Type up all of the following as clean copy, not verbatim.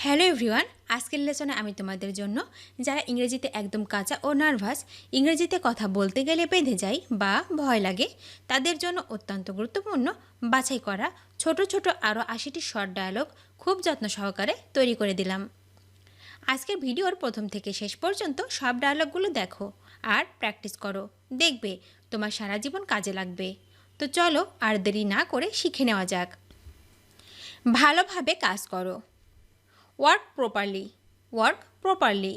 Hello everyone, আজকের লেসনে আমি তোমাদের জন্য যারা ইংরেজিতে একদম কাঁচা ও নার্ভাস, ইংরেজিতে কথা বলতে গেলে বেঁধে যায় বা ভয় লাগে, তাদের জন্য অত্যন্ত গুরুত্বপূর্ণ বাছাই করা ছোট ছোট আরও ৮০টি শর্ট ডায়ালগ খুব যত্ন সহকারে তৈরি করে দিলাম। আজকের ভিডিওর প্রথম থেকে শেষ পর্যন্ত সব ডায়ালগগুলো দেখো আর প্র্যাকটিস করো, দেখবে তোমার সারা জীবন কাজে লাগবে। তো চলো আর দেরি না করে শিখে নেওয়া যাক। ভালোভাবে কাজ করো। Work properly, work properly.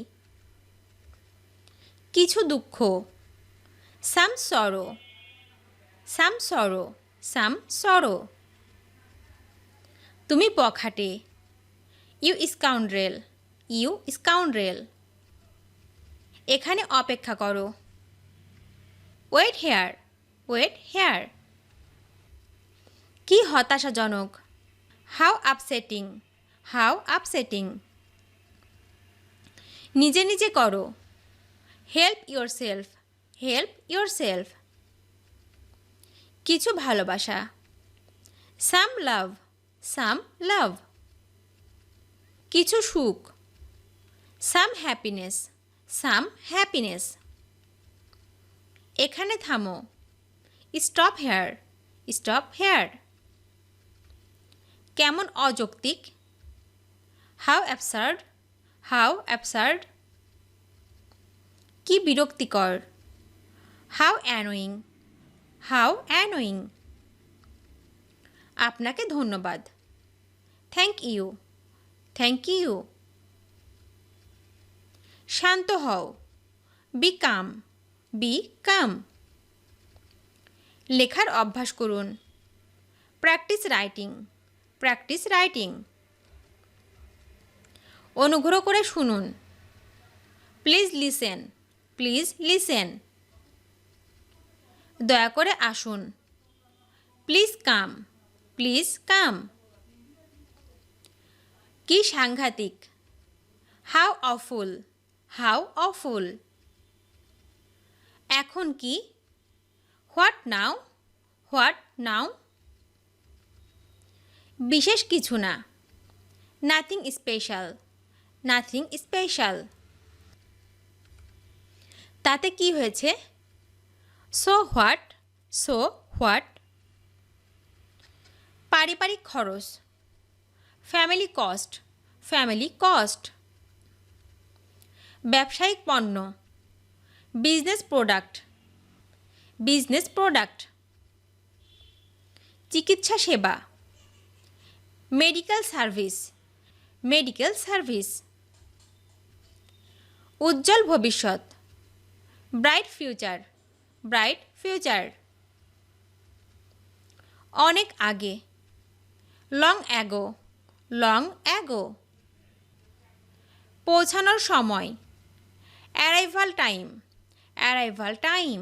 কিছু দুঃখ, সাম সরো, সাম সরো, সাম সরো। তুমি বখাটে, ইউ স্কাউন্ড্রেল, ইউ স্কাউন্ড্রেল। এখানে অপেক্ষা করো, ওয়েট হেয়ার, ওয়েট হেয়ার। কি হতাশাজনক, হাউ আপসেটিং, হাউ আপসেটিং। নিজে নিজে করো, হেল্প ইয়োরসেলফ, হেল্প ইয়োরসেলফ। কিছু ভালোবাসা, সাম লাভ, সাম লাভ। কিছু সুখ, সাম হ্যাপিনেস, সাম হ্যাপিনেস। এখানে থামো, স্টপ হেয়ার, স্টপ হেয়ার। কেমন অযৌক্তিক, হাউ অ্যাবসার্ড, হাউ অ্যাবসার্ড। কি বিরক্তিকর, হাউ অ্যানোয়িং, হাউ অ্যানোয়িং। আপনাকে ধন্যবাদ, থ্যাংক ইউ, থ্যাংক ইউ। শান্ত হও, বি কাম, বি কাম। লেখার অভ্যাস করুন, প্র্যাকটিস রাইটিং, প্র্যাকটিস রাইটিং। অনুগ্রহ করে শুনুন, প্লিজ লিসেন, প্লিজ লিসেন। দয়া করে আসুন, প্লিজ কাম, প্লিজ কাম। কি সাংঘাতিক, হাউ অফুল, হাউ অফুল। এখন কি, হোয়াট নাও, হোয়াট নাও। বিশেষ কিছু না, নাথিং স্পেশাল, নাথিং স্পেশাল। তাতে কি হয়েছে, সো হোয়াট, সো হোয়াট। পারিবারিক খরচ, ফ্যামিলি কস্ট, ফ্যামিলি কস্ট। ব্যবসায়িক পণ্য, বিজনেস প্রোডাক্ট, বিজনেস প্রোডাক্ট। চিকিৎসা সেবা, মেডিকেল সার্ভিস, মেডিকেল সার্ভিস। উজ্জ্বল ভবিষ্যৎ, ব্রাইট ফিউচার, ব্রাইট ফিউচার। অনেক আগে, লং অ্যাগো, লং অ্যাগো। পৌঁছানোর সময়, অ্যারাইভাল টাইম, অ্যারাইভাল টাইম।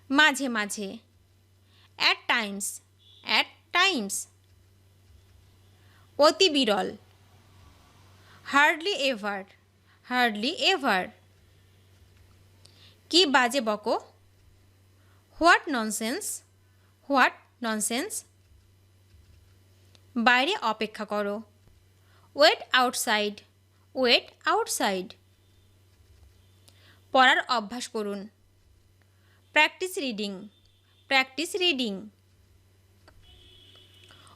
মাঝে মাঝে, অ্যাট টাইমস, অ্যাট টাইমস। অতি বিরল, হার্ডলি এভার, হার্ডলি এভার। কি বাজে বকো, হোয়াট ননসেন্স, হোয়াট ননসেন্স। বাইরে অপেক্ষা করো, ওয়েট আউটসাইড, ওয়েট আউটসাইড। পড়ার অভ্যাস করুন, প্র্যাকটিস রিডিং, প্র্যাকটিস রিডিং।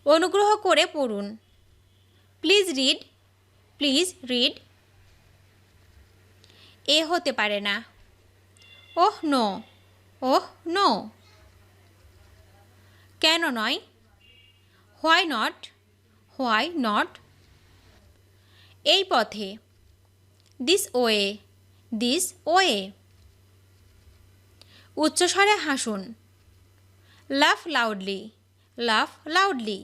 অনুগ্রহ করে পড়ুন, প্লিজ রিড, প্লিজ রিড। এ হতে পারে না, ওহ নো, ওহ নো। কেন নয়, হোয়াই নট, হোয়াই নট। এই পথে, দিস ওয়ে, দিস ওয়ে। উচ্চস্বরে হাসুন, লাফ লাউডলি, লাফ লাউডলি।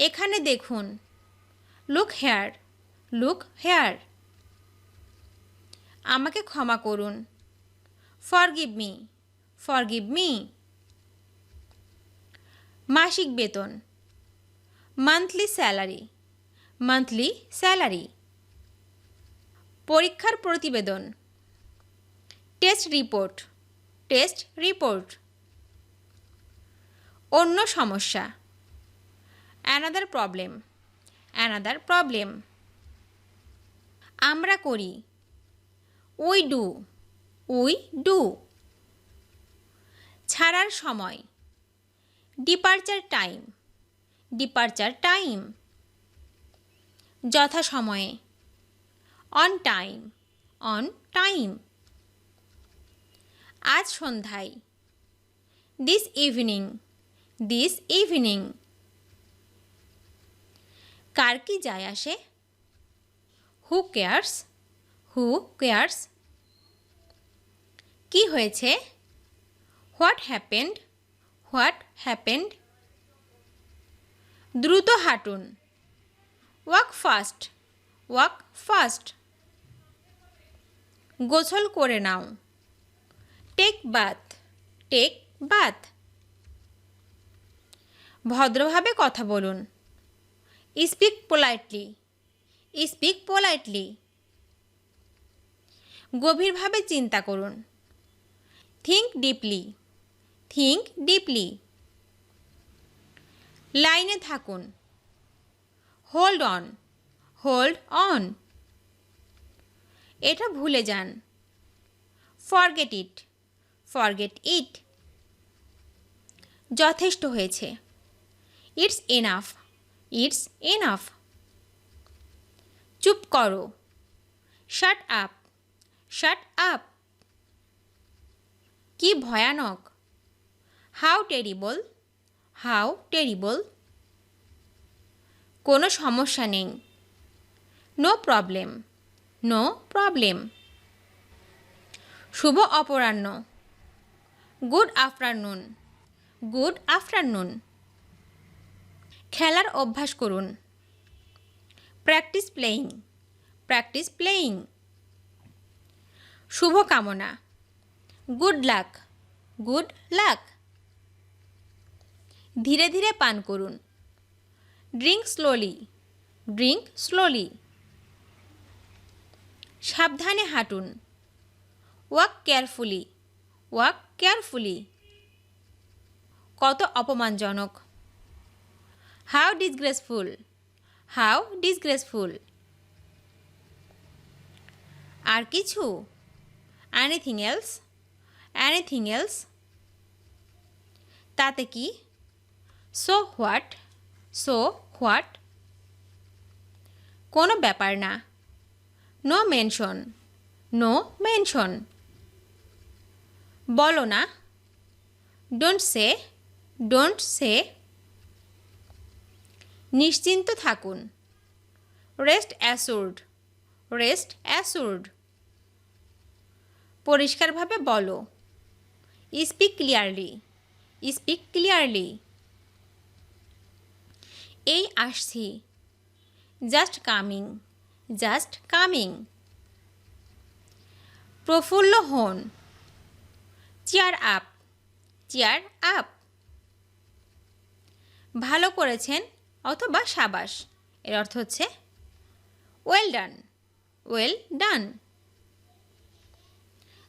এখানে দেখুন, লুক হেয়ার, লুক হেয়ার। আমাকে ক্ষমা করুন, ফরগিভ মি, ফরগিভ মি। মাসিক বেতন, মান্থলি স্যালারি, মান্থলি স্যালারি। পরীক্ষার প্রতিবেদন, টেস্ট রিপোর্ট, টেস্ট রিপোর্ট। অন্য সমস্যা, অ্যানাদার প্রবলেম, অ্যানাদার প্রবলেম। আমরা করি, উই ডু, উই ডু। ছাড়ার সময়, ডিপারচার টাইম, ডিপারচার টাইম। যথাসময়ে, অন টাইম, অন টাইম। আজ সন্ধ্যায়, দিস ইভিনিং, দিস ইভিনিং। কার কি যায় আসে, হু কেয়ার্স, হু কেয়ার্স। কি হয়েছে, হোয়াট হ্যাপেন্ড, হোয়াট হ্যাপেন্ড। দ্রুত হাঁটুন, ওয়াক ফাস্ট, ওয়াক ফাস্ট। গোসল করে নাও, টেক বাথ, টেক বাথ। ভদ্রভাবে কথা বলুন, স্পিক পোলাইটলি, স্পিক পোলাইটলি। গভীরভাবে চিন্তা করুন, থিঙ্ক ডিপলি, থিঙ্ক ডিপলি। লাইনে থাকুন, হোল্ড অন, হোল্ড অন। এটা ভুলে যান, ফরগেট ইট, ফরগেট ইট। যথেষ্ট হয়েছে, ইটস এনাফ, ইটস এনাফ। চুপ করো, শাট আপ, শাট আপ। কি ভয়ানক, হাউ টেরিবল, হাউ টেরিবল। কোনো সমস্যা নেই, নো প্রবলেম, নো প্রবলেম। শুভ অপরাহ্ন, গুড আফটারনুন, গুড আফটারনুন। খেলার অভ্যাস করুন, প্র্যাকটিস প্লেয়িং, প্র্যাকটিস প্লেয়িং। শুভকামনা, গুড লাক, গুড লাক। ধীরে ধীরে পান করুন, ড্রিঙ্ক স্লোলি, ড্রিঙ্ক স্লোলি। সাবধানে হাঁটুন, ওয়াক কেয়ারফুলি, ওয়াক কেয়ারফুলি। কত অপমানজনক, হাউ ডিসগ্রেসফুল, হাউ ডিসগ্রেসফুল। আর কিছু, এনিথিং এলস, এনিথিং এলস। তাতে কি, সো হোয়াট, সো হোয়াট। কোনো ব্যাপার না, নো মেনশন, নো মেনশন। বলো না, ডোন্ট সে, ডোন্ট সে। নিশ্চিন্ত থাকুন, রেস্ট অ্যাসুরড, রেস্ট অ্যাসুরড। পরিষ্কারভাবে বলো, স্পিক ক্লিয়ারলি, স্পিক ক্লিয়ারলি। এই আসছি, জাস্ট কামিং, জাস্ট কামিং। প্রফুল্ল হন, চিয়ার আপ, চিয়ার আপ। ভালো করেছেন অথবা সাবাস, এর অর্থ হচ্ছে ওয়েল ডান, ওয়েল ডান।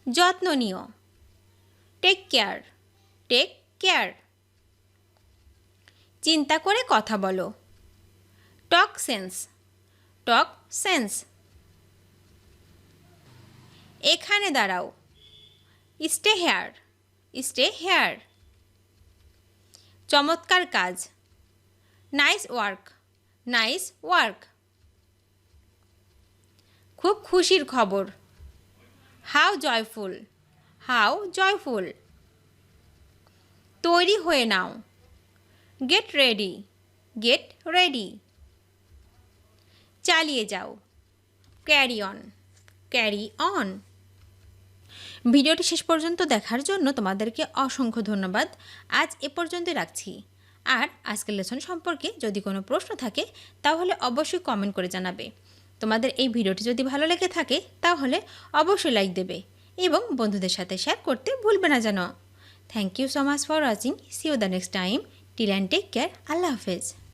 যত্ন নিও, টেক কেয়ার, টেক কেয়ার। চিন্তা করে কথা বলো, টক সেন্স, টক সেন্স। এখানে দাঁড়াও, স্টে হেয়ার, স্টে হেয়ার। চমৎকার কাজ, নাইস ওয়ার্ক, নাইস ওয়ার্ক। খুব খুশির খবর, হাউ জয়ফুল, হাউ জয়ফুল। তৈরি হয়ে নাও, গেট রেডি, গেট রেডি। চালিয়ে যাও, ক্যারি অন, ক্যারি অন। ভিডিওটি শেষ পর্যন্ত দেখার জন্য তোমাদেরকে অসংখ্য ধন্যবাদ। আজ এ পর্যন্ত রাখছি। আর আজকের লেসন সম্পর্কে যদি কোনো প্রশ্ন থাকে তাহলে অবশ্যই কমেন্ট করে জানাবে। তোমাদের এই ভিডিওটি যদি ভালো লেগে থাকে তাহলে অবশ্যই লাইক দেবে এবং বন্ধুদের সাথে শেয়ার করতে ভুলবে না যেন। Thank you so much for watching. See you the next time. Till and take care. আল্লাহ হাফেজ।